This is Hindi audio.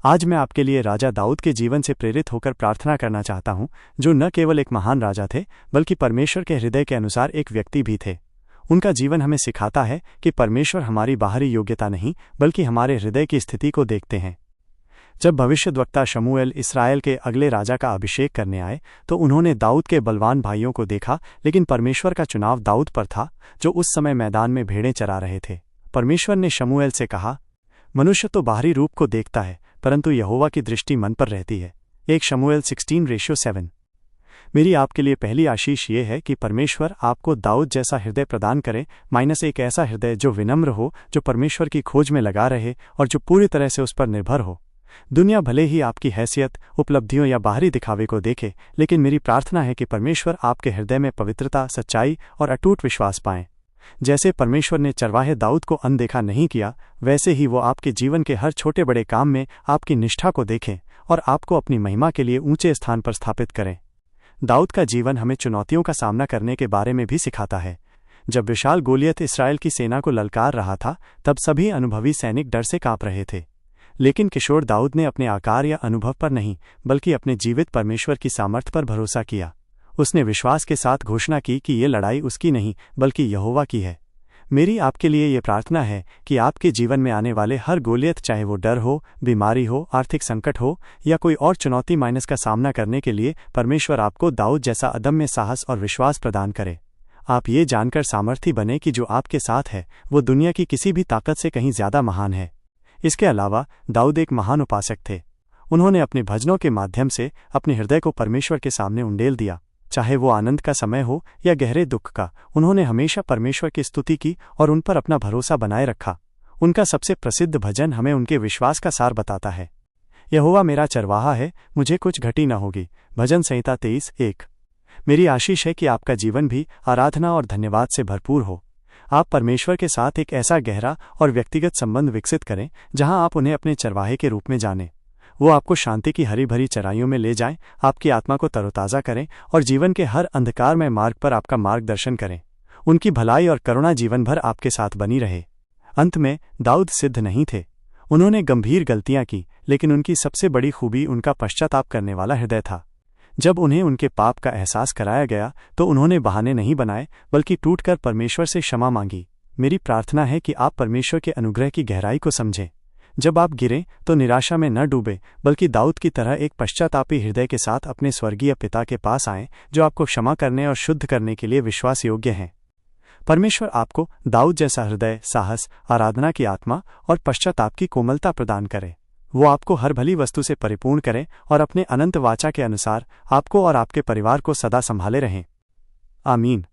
आज मैं आपके लिए राजा दाऊद के जीवन से प्रेरित होकर प्रार्थना करना चाहता हूं, जो न केवल एक महान राजा थे बल्कि परमेश्वर के हृदय के अनुसार एक व्यक्ति भी थे। उनका जीवन हमें सिखाता है कि परमेश्वर हमारी बाहरी योग्यता नहीं बल्कि हमारे हृदय की स्थिति को देखते हैं। जब भविष्यद्वक्ता शमूएल इस्राएल के अगले राजा का अभिषेक करने आए तो उन्होंने दाऊद के बलवान भाइयों को देखा, लेकिन परमेश्वर का चुनाव दाऊद पर था, जो उस समय मैदान में भेड़ें चरा रहे थे। परमेश्वर ने शमूएल से कहा, मनुष्य तो बाहरी रूप को देखता है परंतु यहोवा की दृष्टि मन पर रहती है। 1 शमूएल 16:7। मेरी आपके लिए पहली आशीष ये है कि परमेश्वर आपको दाऊद जैसा हृदय प्रदान करे, एक ऐसा हृदय जो विनम्र हो, जो परमेश्वर की खोज में लगा रहे और जो पूरी तरह से उस पर निर्भर हो। दुनिया भले ही आपकी हैसियत, उपलब्धियों या बाहरी दिखावे को देखे, लेकिन मेरी प्रार्थना है कि परमेश्वर आपके हृदय में पवित्रता, सच्चाई और अटूट विश्वास पाएं। जैसे परमेश्वर ने चरवाहे दाऊद को अनदेखा नहीं किया, वैसे ही वो आपके जीवन के हर छोटे बड़े काम में आपकी निष्ठा को देखें और आपको अपनी महिमा के लिए ऊंचे स्थान पर स्थापित करें। दाऊद का जीवन हमें चुनौतियों का सामना करने के बारे में भी सिखाता है। जब विशाल गोलियत इस्राएल की सेना को ललकार रहा था, तब सभी अनुभवी सैनिक डर से कांप रहे थे। लेकिन किशोर दाऊद ने अपने आकार या अनुभव पर नहीं बल्कि अपने जीवित परमेश्वर की सामर्थ्य पर भरोसा किया। उसने विश्वास के साथ घोषणा की कि ये लड़ाई उसकी नहीं बल्कि यहोवा की है। मेरी आपके लिए ये प्रार्थना है कि आपके जीवन में आने वाले हर गोलियत, चाहे वो डर हो, बीमारी हो, आर्थिक संकट हो या कोई और चुनौती का सामना करने के लिए परमेश्वर आपको दाऊद जैसा अदम्य साहस और विश्वास प्रदान करे। आप ये जानकर सामर्थी बने कि जो आपके साथ है वो दुनिया की किसी भी ताकत से कहीं ज्यादा महान है। इसके अलावा दाऊद एक महान उपासक थे। उन्होंने अपने भजनों के माध्यम से अपने हृदय को परमेश्वर के सामने उंडेल दिया। चाहे वो आनंद का समय हो या गहरे दुख का, उन्होंने हमेशा परमेश्वर की स्तुति की और उन पर अपना भरोसा बनाए रखा। उनका सबसे प्रसिद्ध भजन हमें उनके विश्वास का सार बताता है। यहोवा मेरा चरवाहा है, मुझे कुछ घटी न होगी। भजन संहिता 23:1। मेरी आशीष है कि आपका जीवन भी आराधना और धन्यवाद से भरपूर हो। आप परमेश्वर के साथ एक ऐसा गहरा और व्यक्तिगत संबंध विकसित करें जहां आप उन्हें अपने चरवाहे के रूप में जानें। वो आपको शांति की हरी भरी चराइयों में ले जाएं, आपकी आत्मा को तरोताज़ा करें और जीवन के हर अंधकारमय मार्ग पर आपका मार्गदर्शन करें। उनकी भलाई और करुणा जीवन भर आपके साथ बनी रहे। अंत में दाऊद सिद्ध नहीं थे। उन्होंने गंभीर गलतियां की, लेकिन उनकी सबसे बड़ी खूबी उनका पश्चाताप करने वाला हृदय था। जब उन्हें उनके पाप का एहसास कराया गया तो उन्होंने बहाने नहीं बनाए बल्कि टूटकर परमेश्वर से क्षमा मांगी। मेरी प्रार्थना है कि आप परमेश्वर के अनुग्रह की गहराई को समझें। जब आप गिरें तो निराशा में न डूबे बल्कि दाऊद की तरह एक पश्चातापी हृदय के साथ अपने स्वर्गीय पिता के पास आएं, जो आपको क्षमा करने और शुद्ध करने के लिए विश्वास योग्य हैं। परमेश्वर आपको दाऊद जैसा हृदय, साहस, आराधना की आत्मा और पश्चाताप की कोमलता प्रदान करे। वो आपको हर भली वस्तु से परिपूर्ण करे और अपने अनंत वाचा के अनुसार आपको और आपके परिवार को सदा संभाले रहें। आमीन।